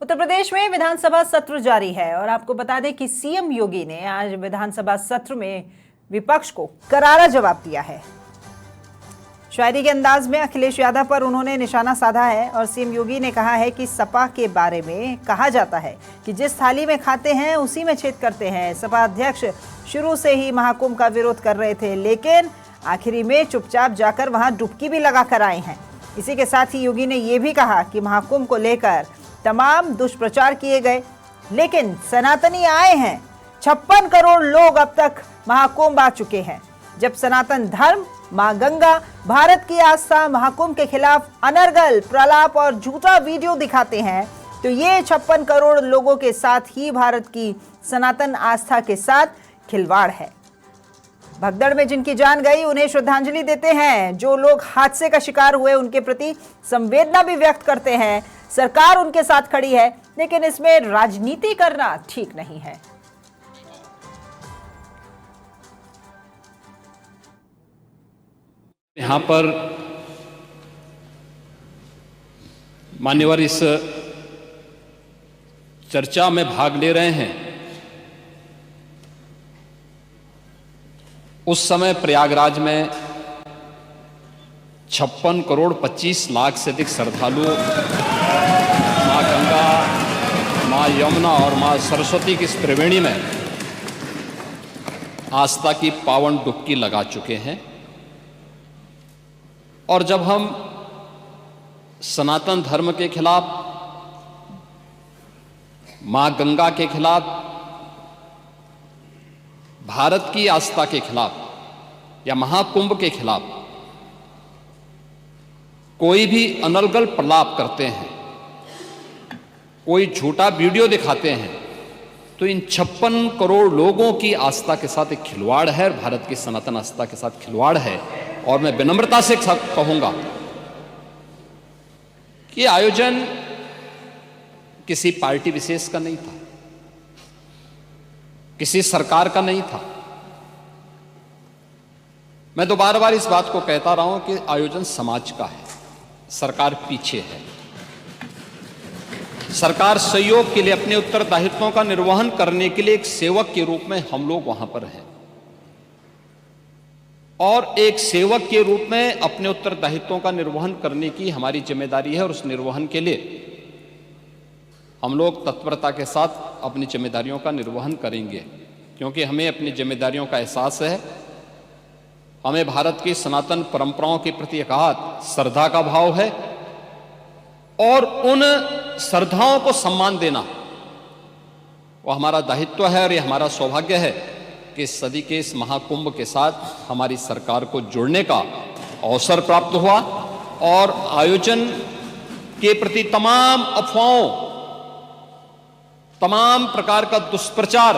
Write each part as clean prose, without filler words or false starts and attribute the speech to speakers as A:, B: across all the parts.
A: उत्तर प्रदेश में विधानसभा सत्र जारी है और आपको बता दें कि सीएम योगी ने आज विधानसभा सत्र में विपक्ष को करारा जवाब दिया है। शायरी के अंदाज में अखिलेश यादव पर उन्होंने निशाना साधा है और सीएम योगी ने कहा है कि सपा के बारे में कहा जाता है कि जिस थाली में खाते हैं उसी में छेद करते हैं। सपा अध्यक्ष शुरू से ही महाकुंभ का विरोध कर रहे थे, लेकिन आखिरी में चुपचाप जाकर वहां डुबकी भी लगा कर आए हैं। इसी के साथ ही योगी ने यह भी कहा कि महाकुंभ को लेकर तमाम दुष्प्रचार किए गए, लेकिन सनातनी आए हैं। 56 करोड़ लोग अब तक महाकुंभ आ चुके हैं। जब सनातन धर्म, मां गंगा, भारत की आस्था महाकुंभ के खिलाफ अनर्गल, प्रलाप और झूठा वीडियो दिखाते हैं, तो ये 56 करोड़ लोगों के साथ ही भारत की सनातन आस्था के साथ खिलवाड़ है। भगदड़ में जिनकी जान गई उन्हें श्रद्धांजलि देते हैं। जो लोग हादसे का शिकार हुए उनके प्रति संवेदना भी व्यक्त करते हैं। सरकार उनके साथ खड़ी है, लेकिन इसमें राजनीति करना ठीक नहीं है।
B: यहां पर मान्यवर इस चर्चा में भाग ले रहे हैं। उस समय प्रयागराज में 56 करोड़ 25 लाख से अधिक श्रद्धालु मां गंगा, मां यमुना और मां सरस्वती की इस त्रिवेणी में आस्था की पावन डुबकी लगा चुके हैं। और जब हम सनातन धर्म के खिलाफ, मां गंगा के खिलाफ, भारत की आस्था के खिलाफ या महाकुंभ के खिलाफ कोई भी अनर्गल प्रलाप करते हैं, कोई झूठा वीडियो दिखाते हैं, तो इन 56 करोड़ लोगों की आस्था के साथ एक खिलवाड़ है, भारत की सनातन आस्था के साथ खिलवाड़ है। और मैं विनम्रता से कहूंगा कि आयोजन किसी पार्टी विशेष का नहीं था, किसी सरकार का नहीं था। मैं तो बार बार इस बात को कहता रहा हूं कि आयोजन समाज का है, सरकार पीछे है। सरकार सहयोग के लिए, अपने उत्तरदायित्वों का निर्वहन करने के लिए एक सेवक के रूप में हम लोग वहां पर हैं, और एक सेवक के रूप में अपने उत्तरदायित्वों का निर्वहन करने की हमारी जिम्मेदारी है। और उस निर्वहन के लिए हम लोग तत्परता के साथ अपनी जिम्मेदारियों का निर्वहन करेंगे, क्योंकि हमें अपनी जिम्मेदारियों का एहसास है। हमें भारत की सनातन परंपराओं के प्रति अगाध श्रद्धा का भाव है, और उन श्रद्धाओं को सम्मान देना वो हमारा दायित्व है। और ये हमारा सौभाग्य है कि इस सदी के इस महाकुंभ के साथ हमारी सरकार को जुड़ने का अवसर प्राप्त हुआ। और आयोजन के प्रति तमाम अफवाहों, तमाम प्रकार का दुष्प्रचार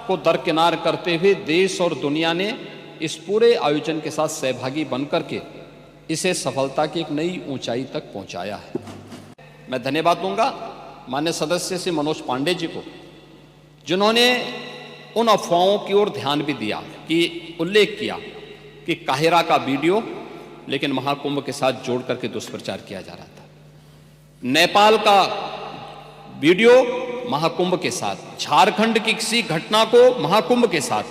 B: को दरकिनार करते हुए देश और दुनिया ने इस पूरे आयोजन के साथ सहभागी बनकर के इसे सफलता की एक नई ऊंचाई तक पहुंचाया है। मैं धन्यवाद दूंगा माननीय सदस्य श्री मनोज पांडे जी को, जिन्होंने उन अफवाहों की ओर ध्यान भी दिया, कि उल्लेख किया कि काहिरा का वीडियो लेकिन महाकुंभ के साथ जोड़ करके दुष्प्रचार किया जा रहा था, नेपाल का वीडियो महाकुंभ के साथ, झारखंड की किसी घटना को महाकुंभ के साथ,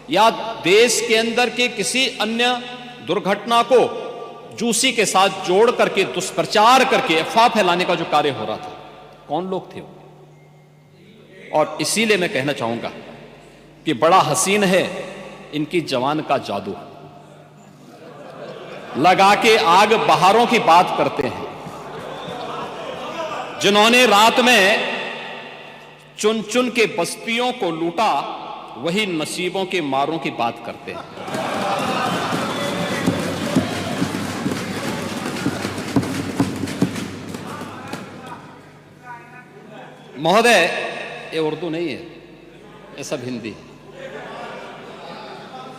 B: या देश के अंदर के किसी अन्य दुर्घटना को जूसी के साथ जोड़ करके दुष्प्रचार करके अफवाह फैलाने का जो कार्य हो रहा था, कौन लोग थे वो? और इसीलिए मैं कहना चाहूंगा कि बड़ा हसीन है इनकी जवान का जादू, लगा के आग बहारों की बात करते हैं। जिन्होंने रात में चुन चुन के बस्तियों को लूटा, वही नसीबों के मारों की बात करते हैं। महोदय, ये उर्दू नहीं है, ये सब हिंदी है।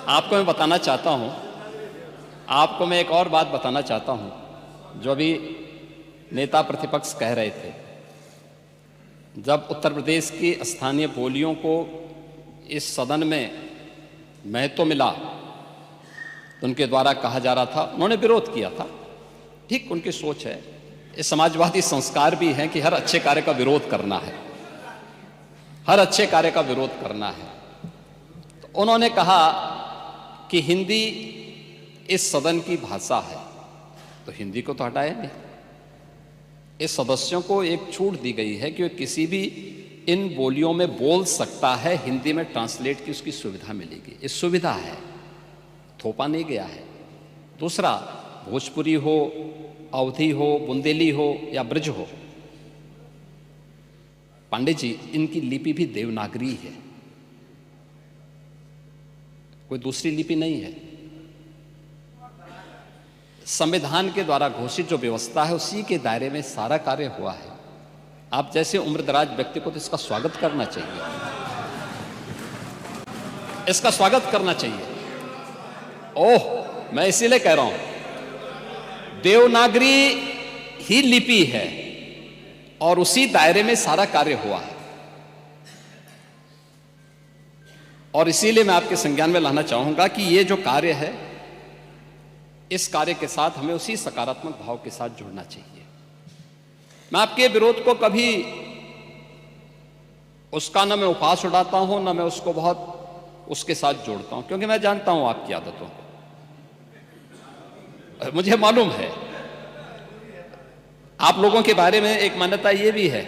B: आपको मैं बताना चाहता हूं, आपको मैं एक और बात बताना चाहता हूं, जो अभी नेता प्रतिपक्ष कह रहे थे। जब उत्तर प्रदेश की स्थानीय बोलियों को इस सदन में महत्व मिला, तो उनके द्वारा कहा जा रहा था, उन्होंने विरोध किया था, ठीक उनकी सोच है, ये समाजवादी संस्कार भी हैं कि हर अच्छे कार्य का विरोध करना है, हर अच्छे कार्य का विरोध करना है। तो उन्होंने कहा कि हिंदी इस सदन की भाषा है, तो हिंदी को तो हटाया नहीं। इस सदस्यों को एक छूट दी गई है कि वे किसी भी इन बोलियों में बोल सकता है, हिंदी में ट्रांसलेट की उसकी सुविधा मिलेगी। ये सुविधा है, थोपा नहीं गया है। दूसरा, भोजपुरी हो, अवधी हो, बुंदेली हो या ब्रज हो, पांडे जी इनकी लिपि भी देवनागरी है, कोई दूसरी लिपि नहीं है। संविधान के द्वारा घोषित जो व्यवस्था है उसी के दायरे में सारा कार्य हुआ है। आप जैसे उम्रदराज व्यक्ति को तो इसका स्वागत करना चाहिए, इसका स्वागत करना चाहिए। ओह, मैं इसीलिए कह रहा हूं, देवनागरी ही लिपि है और उसी दायरे में सारा कार्य हुआ है। और इसीलिए मैं आपके संज्ञान में लाना चाहूंगा कि ये जो कार्य है, इस कार्य के साथ हमें उसी सकारात्मक भाव के साथ जुड़ना चाहिए। मैं आपके विरोध को कभी उसका न मैं उपहास उड़ाता हूं, न मैं उसको बहुत उसके साथ जोड़ता हूं, क्योंकि मैं जानता हूं आपकी आदतों को। मुझे मालूम है आप लोगों के बारे में एक मान्यता ये भी है,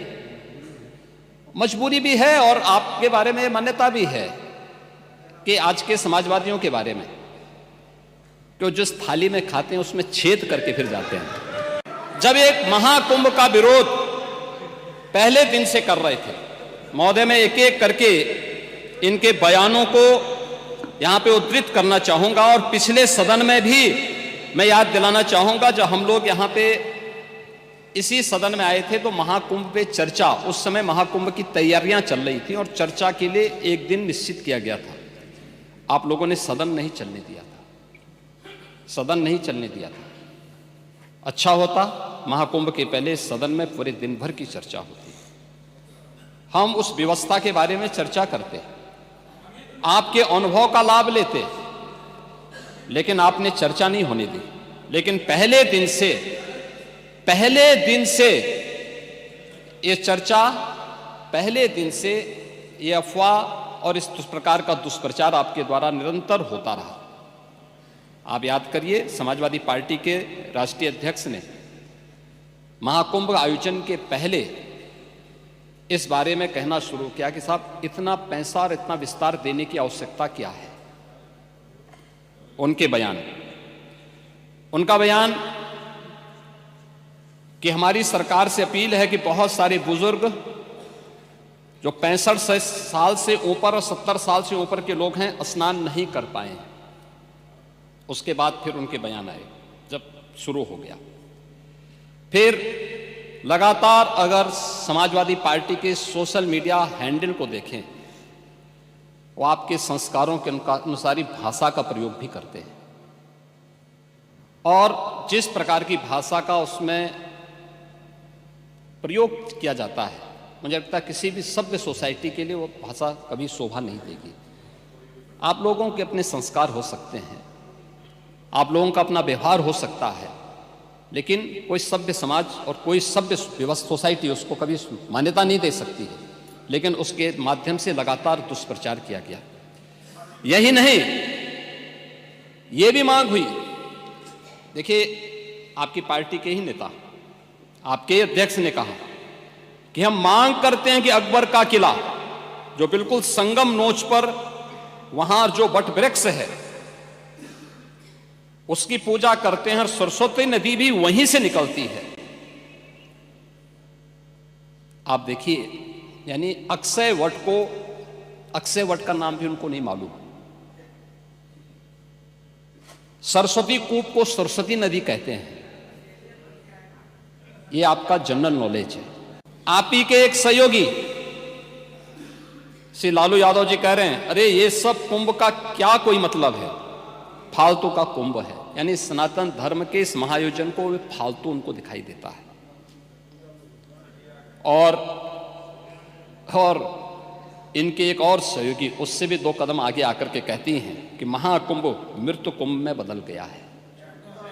B: मजबूरी भी है, और आपके बारे में मान्यता भी है कि आज के समाजवादियों के बारे में, जो जिस थाली में खाते हैं उसमें छेद करके फिर जाते हैं। जब एक महाकुंभ का विरोध पहले दिन से कर रहे थे, महोदय मैं एक एक करके इनके बयानों को यहां पे उद्धृत करना चाहूंगा, और पिछले सदन में भी मैं याद दिलाना चाहूंगा, जब हम लोग यहां पे इसी सदन में आए थे तो महाकुंभ पे चर्चा, उस समय महाकुंभ की तैयारियां चल रही थी और चर्चा के लिए एक दिन निश्चित किया गया था। आप लोगों ने सदन नहीं चलने दिया था, सदन नहीं चलने दिया था। अच्छा होता महाकुंभ के पहले सदन में पूरे दिन भर की चर्चा होती, हम उस व्यवस्था के बारे में चर्चा करते, आपके अनुभव का लाभ लेते, लेकिन आपने चर्चा नहीं होने दी। लेकिन पहले दिन से ये चर्चा, पहले दिन से ये अफवाह और इस प्रकार का दुष्प्रचार आपके द्वारा निरंतर होता रहा। आप याद करिए, समाजवादी पार्टी के राष्ट्रीय अध्यक्ष ने महाकुंभ आयोजन के पहले इस बारे में कहना शुरू किया कि साहब इतना पैसा और इतना विस्तार देने की आवश्यकता क्या है। उनका बयान कि हमारी सरकार से अपील है कि बहुत सारे बुजुर्ग जो 65 साल से ऊपर और 70 साल से ऊपर के लोग हैं स्नान नहीं कर पाए। उसके बाद फिर उनके बयान आए, जब शुरू हो गया। फिर लगातार अगर समाजवादी पार्टी के सोशल मीडिया हैंडल को देखें, वो आपके संस्कारों के अनुसारी भाषा का प्रयोग भी करते हैं, और जिस प्रकार की भाषा का उसमें प्रयोग किया जाता है, मुझे लगता है किसी भी सभ्य सोसाइटी के लिए वो भाषा कभी शोभा नहीं देगी। आप लोगों के अपने संस्कार हो सकते हैं, आप लोगों का अपना व्यवहार हो सकता है, लेकिन कोई सभ्य समाज और कोई सभ्य व्यवस्था सोसाइटी उसको कभी मान्यता नहीं दे सकती है। लेकिन उसके माध्यम से लगातार दुष्प्रचार किया गया। यही नहीं, ये भी मांग हुई, देखिए आपकी पार्टी के ही नेता, आपके अध्यक्ष ने कहा कि हम मांग करते हैं कि अकबर का किला जो बिल्कुल संगम नोच पर वहां जो वट वृक्ष है उसकी पूजा करते हैं, और सरस्वती नदी भी वहीं से निकलती है। आप देखिए, यानी अक्षय वट का नाम भी उनको नहीं मालूम। सरस्वती कूप को सरस्वती नदी कहते हैं, ये आपका जनरल नॉलेज है। आप ही के एक सहयोगी श्री लालू यादव जी कह रहे हैं, अरे ये सब कुंभ का क्या कोई मतलब है, फालतू का कुंभ है। यानी सनातन धर्म के इस महायोजन को वे फालतू उनको दिखाई देता है। और इनके एक और सहयोगी उससे भी 2 कदम आगे आकर के कहती हैं कि महाकुंभ मृत्यु कुंभ में बदल गया है।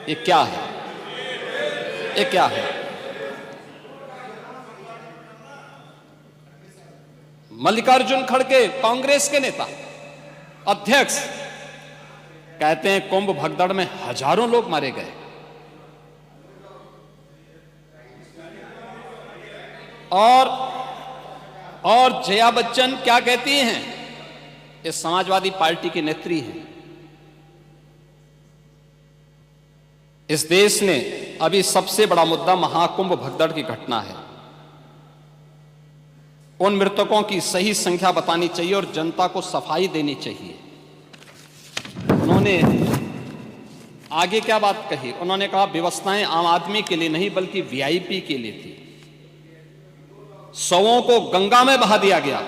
B: ये क्या है, ये क्या है? मल्लिकार्जुन खड़गे कांग्रेस के नेता अध्यक्ष कहते हैं कुंभ भगदड़ में हजारों लोग मारे गए। और जया बच्चन क्या कहती हैं? ये समाजवादी पार्टी की नेत्री हैं। इस देश ने अभी सबसे बड़ा मुद्दा महाकुंभ भगदड़ की घटना है। उन मृतकों की सही संख्या बतानी चाहिए और जनता को सफाई देनी चाहिए। उन्होंने आगे क्या बात कही? उन्होंने कहा व्यवस्थाएं आम आदमी के लिए नहीं बल्कि वीआईपी के लिए थी। शवों को गंगा में बहा दिया गया,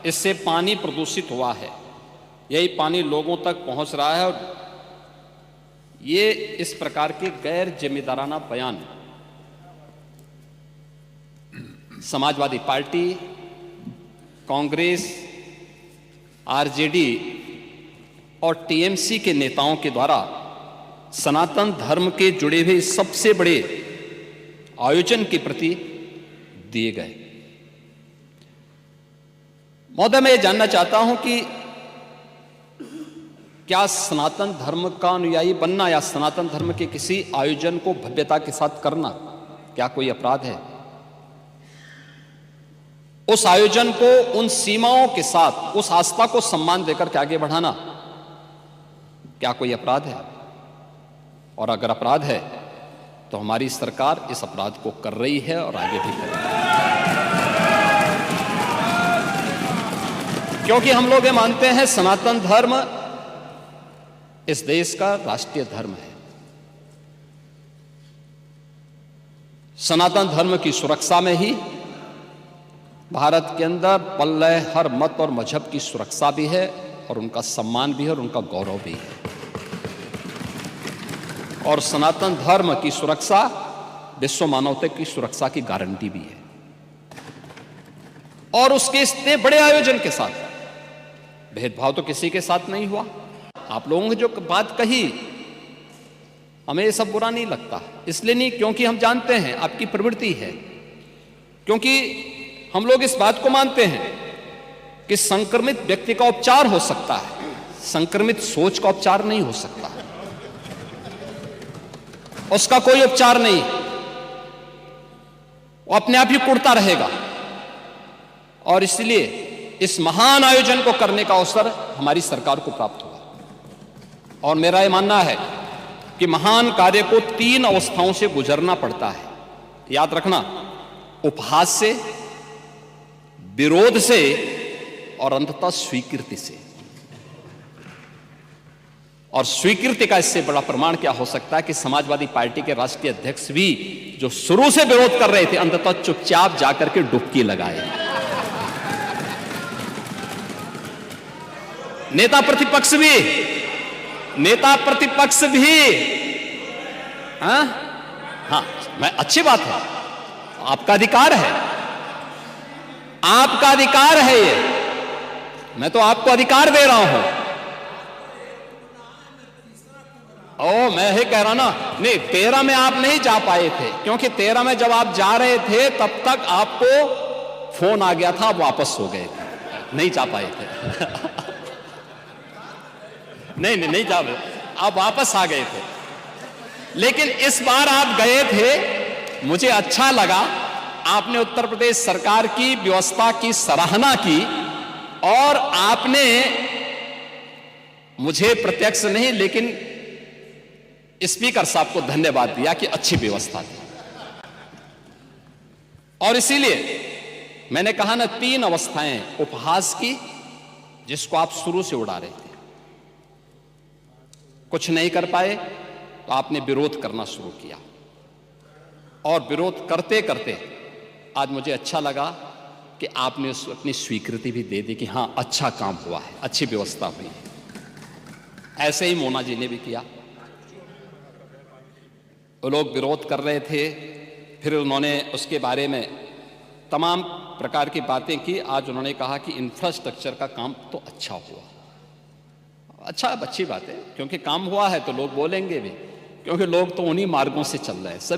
B: इससे पानी प्रदूषित हुआ है। यही पानी लोगों तक पहुंच रहा है और ये इस प्रकार के गैर जिम्मेदाराना बयान समाजवादी पार्टी, कांग्रेस, आरजेडी और टीएमसी के नेताओं के द्वारा सनातन धर्म के जुड़े हुए सबसे बड़े आयोजन के प्रति दिए गए। महोदय, मैं ये जानना चाहता हूं कि क्या सनातन धर्म का अनुयायी बनना या सनातन धर्म के किसी आयोजन को भव्यता के साथ करना क्या कोई अपराध है? उस आयोजन को उन सीमाओं के साथ, उस आस्था को सम्मान देकर के आगे बढ़ाना क्या कोई अपराध है? और अगर अपराध है तो हमारी सरकार इस अपराध को कर रही है और आगे भी करेगी। क्योंकि हम लोग ये मानते हैं सनातन धर्म इस देश का राष्ट्रीय धर्म है। सनातन धर्म की सुरक्षा में ही भारत के अंदर पल रहे हर मत और मजहब की सुरक्षा भी है और उनका सम्मान भी है और उनका गौरव भी है। और सनातन धर्म की सुरक्षा विश्व मानवता की सुरक्षा की गारंटी भी है। और उसके इतने बड़े आयोजन के साथ भेदभाव तो किसी के साथ नहीं हुआ। आप लोगों ने जो बात कही हमें ये सब बुरा नहीं लगता, इसलिए नहीं क्योंकि हम जानते हैं आपकी प्रवृत्ति है, क्योंकि हम लोग इस बात को मानते हैं कि संक्रमित व्यक्ति का उपचार हो सकता है, संक्रमित सोच का उपचार नहीं हो सकता। उसका कोई उपचार नहीं, वो अपने आप ही कुड़ता रहेगा। और इसलिए इस महान आयोजन को करने का अवसर हमारी सरकार को प्राप्त हुआ। और मेरा यह मानना है कि महान कार्य को 3 अवस्थाओं से गुजरना पड़ता है। याद रखना, उपहास से, विरोध से और अंततः स्वीकृति से। और स्वीकृति का इससे बड़ा प्रमाण क्या हो सकता है कि समाजवादी पार्टी के राष्ट्रीय अध्यक्ष भी जो शुरू से विरोध कर रहे थे अंततः चुपचाप जाकर के डुबकी लगाए। नेता प्रतिपक्ष भी हाँ, मैं अच्छी बात है, आपका अधिकार है, आपका अधिकार है ये, मैं तो आपको अधिकार दे रहा हूं। मैं ही कह रहा ना, नहीं 13 में आप नहीं जा पाए थे, क्योंकि 13 में जब आप जा रहे थे तब तक आपको फोन आ गया था, आप वापस हो गए थे, नहीं जा पाए थे। नहीं जा पाए, आप वापस आ गए थे। लेकिन इस बार आप गए थे, मुझे अच्छा लगा, आपने उत्तर प्रदेश सरकार की व्यवस्था की सराहना की और आपने मुझे प्रत्यक्ष नहीं लेकिन स्पीकर साहब को धन्यवाद दिया कि अच्छी व्यवस्था थी। और इसीलिए मैंने कहा ना, 3 अवस्थाएं उपहास की जिसको आप शुरू से उड़ा रहे थे, कुछ नहीं कर पाए तो आपने विरोध करना शुरू किया और विरोध करते करते आज मुझे अच्छा लगा कि आपने अपनी स्वीकृति भी दे दी कि हां अच्छा काम हुआ है, अच्छी व्यवस्था हुई है। ऐसे ही मोना जी ने भी किया। वो लोग विरोध कर रहे थे, फिर उन्होंने उसके बारे में तमाम प्रकार की बातें की। आज उन्होंने कहा कि इंफ्रास्ट्रक्चर का काम तो अच्छा हुआ। अच्छा, अच्छी बात है, क्योंकि काम हुआ है तो लोग बोलेंगे भी, क्योंकि लोग तो उन्हीं मार्गों से चल रहे हैं।